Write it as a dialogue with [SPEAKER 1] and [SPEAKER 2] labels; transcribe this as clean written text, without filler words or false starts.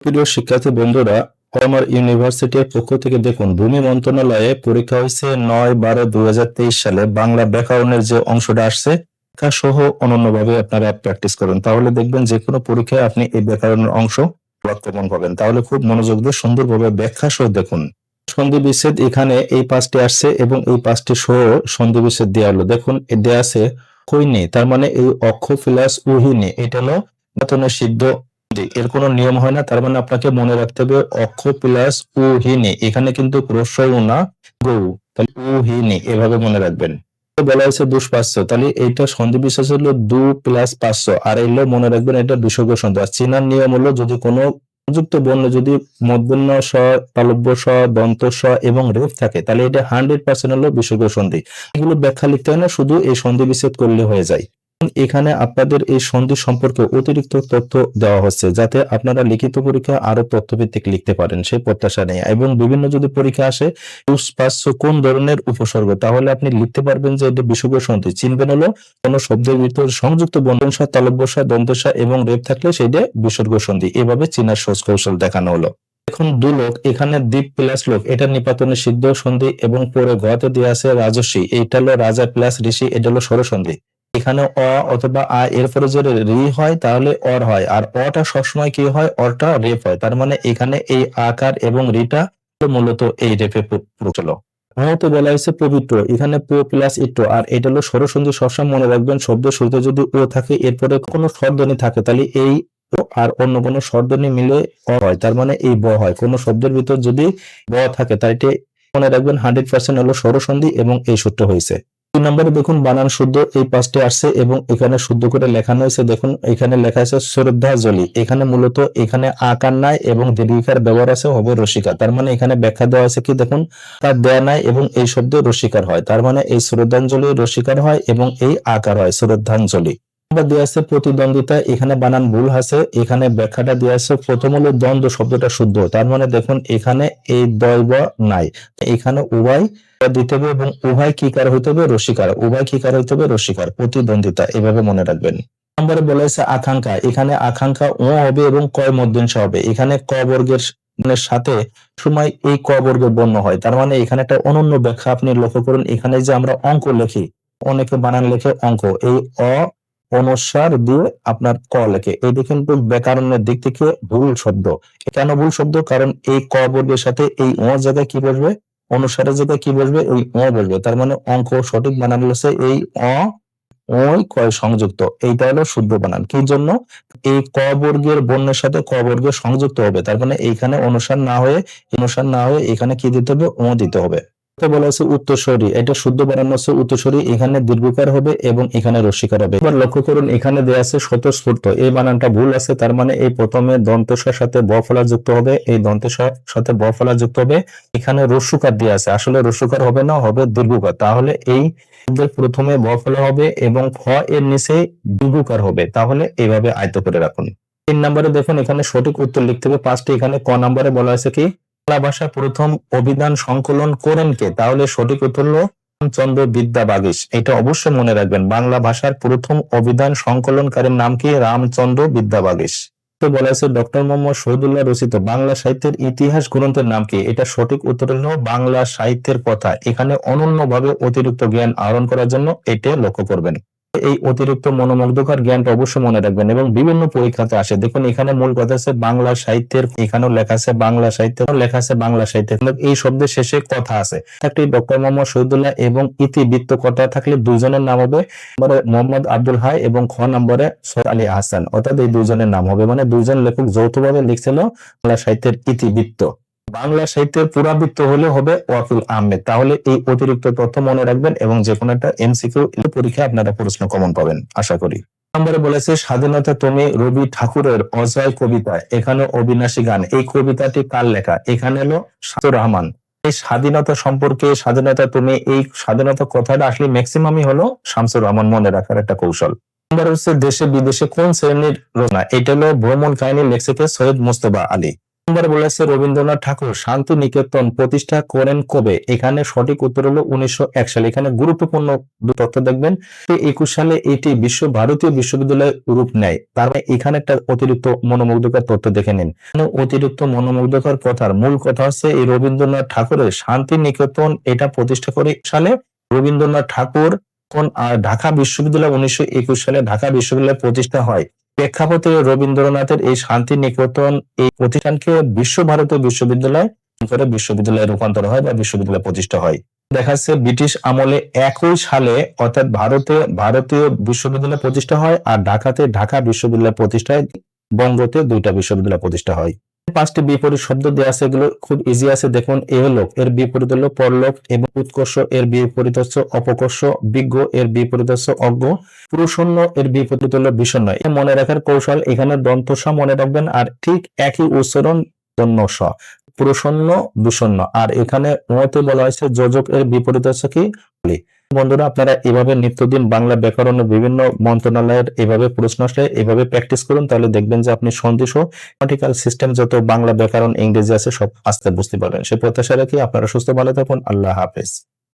[SPEAKER 1] প্রিয় শিক্ষার্থী বন্ধুরা, আমার ইউনিভার্সিটির পক্ষ থেকে দেখুন ভূমি মন্ত্রণালয়ে পরীক্ষা হয়েছে 9-12-2023 সালে বাংলা ব্যাকরণের যে অংশটা আসছে তা সহ অনন্যভাবে আপনারা প্র্যাকটিস করুন, তাহলে দেখবেন যে কোনো পরীক্ষায় আপনি এই ব্যাকরণের অংশ কমন পাবেন। তাহলে খুব মনোযোগ দিয়ে সুন্দরভাবে ব্যাখ্যা সহ দেখুন। সন্ধি বিচ্ছেদ এখানে এই পাঁচটি আসছে এবং এই পাঁচটি সহ সন্ধি বিচ্ছেদ দেওয়া হলো। দেখুন দেওয়া আছে কইনে, তার মানে এই অক্ষ প্লাস উহিনে, এটা হলো বেতনের সিদ্ধ। এর কোনো নিয়ম হয় না, তার মানে আপনাকে মনে রাখতে হবে অক্ষ প্লাস উহিনে, এখানে কিন্তু রস্যই উ না গৌ, তাহলে উহিনে এভাবে মনে রাখবেন। বলা হয়েছে দুষ্পাচ্য, তাহলে এইটা সন্ধি বিশেষ হলো দু প্লাস পাঁচশ, আর এলো মনে রাখবেন এটা বিসর্গ সন্ধি। আর চেনার নিয়ম হলো যদি কোনো সংযুক্ত বর্ণ যদি মূর্ধন্য স, তালব্য স, দন্ত স এবং রেফ থাকে তাহলে এটা 100% হলো বিসর্গ সন্ধি। এগুলো ব্যাখ্যা লিখতে হয় না, শুধু এই সন্ধি বিচ্ছেদ করলে হয়ে যায়। এখানে আপনাদের এই সন্ধি সম্পর্কে অতিরিক্ত তথ্য দেওয়া হচ্ছে যাতে আপনারা লিখিত পরীক্ষা আরো তথ্যভিত্তিক লিখতে পারেন সেই প্রত্যাশা নেই। এবং বিভিন্ন যদি পরীক্ষা আসে দুষ্পাচ্য কোন ধরনের উপসর্গ, তাহলে আপনি লিখতে পারবেন যে এটা বিসর্গ সন্ধি। চিনবেন হলো কোন শব্দের ভিতর সংযুক্ত বর্ণসা, তালব্যসা, দন্তসা এবং রেফ থাকলে সেইটা বিসর্গ সন্ধি। এভাবে চিনার সহজ কৌশল দেখানো হলো। এখন দুলোক, এখানে দ্বীপ প্লাস লোক, এটা নিপাতনের সিদ্ধ সন্ধি এবং পরে ঘতে দেওয়া আছে রাজস্বী, এটা হলো রাজা প্লাস ঋষি, এটা হলো স্বরসন্ধি। এখানে অ অথবা আ এরপরে যদি রি হয় তাহলে অর হয়, আর অটা সবসময় কি হয়, অরটা রেপ হয়। তার মানে এখানে এই আকার এবং রিটা মূলত এই রেপে প্রচল। তো বলা হয়েছে পবিত্র, এখানে প প্লাস ইট্র, আর এটা হলো স্বরসন্ধি। সবসময় মনে রাখবেন শব্দ শুরুতে যদি ও থাকে এরপরে কোনো স্বরধ্বনি থাকে তাহলে এই আর অন্য কোনো স্বরধ্বনি মিলে অ হয়, তার মানে এই ব হয়। কোনো শব্দের ভিতর যদি ব থাকে তাহলে এটা মনে রাখবেন 100% হলো স্বরসন্ধি এবং এই সূত্র হয়েছে। 2 নম্বরে দেখুন বানান শুদ্ধ এই পাঁচটি আসছে এবং এখানে শুদ্ধ করে লেখানো হয়েছে। দেখুন এখানে লেখা আছে শ্রদ্ধাঞ্জলি, এখানে মূলত এখানে আকার নাই এবং দীর্ঘিকার ব্যবহার আছে হবে রসিকা, তার মানে এখানে ব্যাখ্যা দেওয়া আছে কি দেখুন তার দেয়া নাই এবং এই শব্দ রসিকার হয়, তার মানে এই শ্রদ্ধাঞ্জলি রসিকার হয় এবং এই আকার হয় শ্রদ্ধাঞ্জলি। দেওয়া আছে প্রতিদ্বন্দ্বিতা, এখানে বানান ভুল আছে, এখানে ব্যাখ্যাটা দেওয়া আছে প্রথম হলো দ্বন্দ্ব শব্দটা শুদ্ধ, তার মানে দেখুন এখানে এই দৈব নাই, এখানে উভয় দিতে হবে এবং উভয় কি কার হইতে হবে রসিকার, উভয় কি কার হইতে হবে রসিকার, প্রতিদ্বন্দ্বিতা এভাবে মনে রাখবেন। নম্বরে বলা হয়েছে আকাঙ্ক্ষা, এখানে আকাঙ্ক্ষা ও হবে এবং কয় মধ্যাংশ হবে, এখানে ক বর্গের সাথে সময় এই ক বর্গের বর্ণ হয়, তার মানে এখানে একটা অনন্য ব্যাখ্যা আপনি লক্ষ্য করুন। এখানে যে আমরা অঙ্ক লিখি, অনেকে বানান লেখে অঙ্ক, এই অ অনুসার দিয়ে আপনার ক লেখে, এইটা কিন্তু ব্যাকরণের দিক থেকে ভুল শব্দ। কেন ভুল শব্দ, কারণ এই ক বর্গের সাথে এই ও জায়গায় কি বসবে, অনুসারের জায়গায় কি বসবে, এই ও বসবে, তার মানে অঙ্ক সঠিক বানান হচ্ছে এই অ ওই কয় সংযুক্ত, এইটা হলো শুদ্ধ বানান। কি জন্য, এই ক বর্গের বর্ণের সাথে ক বর্গের সংযুক্ত হবে, তার মানে এইখানে অনুসার না হয়ে এখানে কি দিতে হবে, ও দিতে হবে। বলা হচ্ছে উত্তরসূরি, এটা শুদ্ধ বানান হচ্ছে উত্তরসূরি, এখানে দীর্ঘকার হবে এবং এখানে রস্যিকার হবে। এবার লক্ষ্য করুন এখানে দেয়া আছে স্বতঃস্ফূর্ত, এই বানানটা ভুল আছে, তার মানে এই প্রথমে দন্তস্বর সাথে ব ফলা যুক্ত হবে, এই দন্তস্বর সাথে ব ফলা যুক্ত হবে, এখানে রস্যকার দেয়া আছে, আসলে রস্যকার হবে না, হবে দীর্ঘকার, তাহলে এই প্রথমে ব ফলা হবে এবং খ এর নিচে দীর্ঘকার হবে, তাহলে এইভাবে আয়ত্ত করে রাখুন। 3 নম্বরে দেখুন এখানে সঠিক উত্তর লিখতে হবে 5টি, এখানে ক নম্বরে বলা হয়েছে কি বাংলা ভাষা প্রথম অভিধান সংকলন করেন কে, তাহলে সঠিক উত্তর হলো রামচন্দ্র বিদ্যাবাগীশ, এটা অবশ্যই মনে রাখবেন। বাংলা ভাষার প্রথম অভিধান সংকলনকারীর নাম কি, রামচন্দ্র বিদ্যাবাগীশ। বলা হয়েছে ডক্টর মোহাম্মদ শহীদুল্লাহ রচিত বাংলা সাহিত্যের ইতিহাস গ্রন্থের নাম কি, এটা সঠিক উত্তর হলো বাংলা সাহিত্যের কথা। এখানে অনন্যভাবে অতিরিক্ত জ্ঞান আহরণ করার জন্য এটা লক্ষ্য করবেন। এই অতিরিক্ত মনোমুগ্ধকর জ্ঞানটা অবশ্যই মনে রাখবেন এবং বিভিন্ন পরীক্ষাতে আসে। দেখুন এখানে মূল কথা আছে বাংলা সাহিত্যের, এখানেও লেখা আছে বাংলা সাহিত্যের, লেখা আছে বাংলা সাহিত্যের, এই শব্দের শেষে কথা আছে। একটি ডক্টর মোহাম্মদ শহীদুল্লাহ এবং ইতিবৃত্ত কথা থাকলে দুইজনের নাম হবে মোহাম্মদ আব্দুল হাই এবং খ নম্বরে সৈয়দ আলী আহসান, অর্থাৎ এই দুইজনের নাম হবে, মানে দুইজন লেখক যৌথভাবে লিখছিল বাংলা সাহিত্যের ইতিবৃত্ত। বাংলা সাহিত্যের পুরাবৃত্ত হলে হবে ওয়াকিল আহমেদ। তাহলে এই অতিরিক্ত তথ্য মনে রাখবেন এবং যে কোনো একটা এমসিকিউ পরীক্ষা আপনারা প্রশ্ন কমন পাবেন আশা করি। নম্বরে বলেছে স্বাধীনতা তুমি রবি ঠাকুরের অজয় কবিতা, এখানে অবিনাশী গান, এই কবিতাটি কার লেখা, এখানে হলো শামসুর রহমান। এই স্বাধীনতা সম্পর্কে, স্বাধীনতা তুমি, এই স্বাধীনতা কথাটা আসলে ম্যাক্সিমামই হলো শামসুর রহমান, মনে রাখার একটা কৌশল। নম্বর হচ্ছে দেশে বিদেশে কোন শ্রেণীর রচনা, এটা হলো ভ্রমণ কাহিনী, লেখছে কে, সৈয়দ মুজতবা আলী। নম্বরে বলেছে রবীন্দ্রনাথ ঠাকুর শান্তি নিকেতন প্রতিষ্ঠা করেন কবে? এখানে সঠিক উত্তর হলো 1901 সালে। এখানে গুরুত্বপূর্ণ তথ্য দেখবেন, 21 সালে এটি ভারতীয় বিশ্ববিদ্যালয় রূপ নেয়। তার মানে এখানে একটা অতিরিক্ত মনোমুগ্ধকর তথ্য দেখে নিন। অতিরিক্ত মনোমুগ্ধকর কথার মূল কথা হচ্ছে এই রবীন্দ্রনাথ ঠাকুরের শান্তি নিকেতন এটা প্রতিষ্ঠা করে সালে রবীন্দ্রনাথ ঠাকুর ঢাকা বিশ্ববিদ্যালয় 1921 সালে ঢাকা বিশ্ববিদ্যালয় প্রতিষ্ঠা হয়। প্রেক্ষাপটে রবীন্দ্রনাথের এই শান্তি নিকেতন এই প্রতিষ্ঠানকে বিশ্বভারতীয় বিশ্ববিদ্যালয়ে রূপান্তর হয় বা বিশ্ববিদ্যালয় প্রতিষ্ঠা হয়। দেখা যাচ্ছে ব্রিটিশ আমলে 21 সালে অর্থাৎ ভারতীয় বিশ্ববিদ্যালয় প্রতিষ্ঠা হয় আর ঢাকাতে ঢাকা বিশ্ববিদ্যালয় প্রতিষ্ঠায় বঙ্গতে 2টা বিশ্ববিদ্যালয় প্রতিষ্ঠা হয়। 5টি বিপরীত শব্দ দেওয়া আছে, এগুলো খুব ইজি আছে। দেখুন, এহলোক এর বিপরীত হলো পরলোক, এবং উৎকর্ষ এর বিপরীত হচ্ছে অপকর্ষ, বিজ্ঞ এর বিপরীত হচ্ছে অজ্ঞ, পুরুষণ্য এর বিপরীত হলো বিষণ্ণ। মনে রাখার কৌশল, এখানে দন্ত স মনে রাখবেন আর ঠিক একই উচ্চারণ দন্য স, পুরুষণ্য বিষণ্ণ। আর এখানে মতে বলা হয়েছে যোজক এর বিপরীত হচ্ছে কি? বন্ধুরা, আপনারা এভাবে নিত্যদিন বাংলা ব্যাকরণের বিভিন্ন মন্ত্রণালয়ের এভাবে প্রশ্ন আসলে এভাবে প্র্যাকটিস করুন, তাহলে দেখবেন যে আপনি সন্ধি সহ গ্রামাটিক্যাল সিস্টেম যত বাংলা ব্যাকরণ ইংরেজি আছে সব আস্তে বুঝতে পারবেন। সে প্রত্যাশা রাখি আপনারা সুস্থ ভালো থাকুন। আল্লাহ হাফেজ।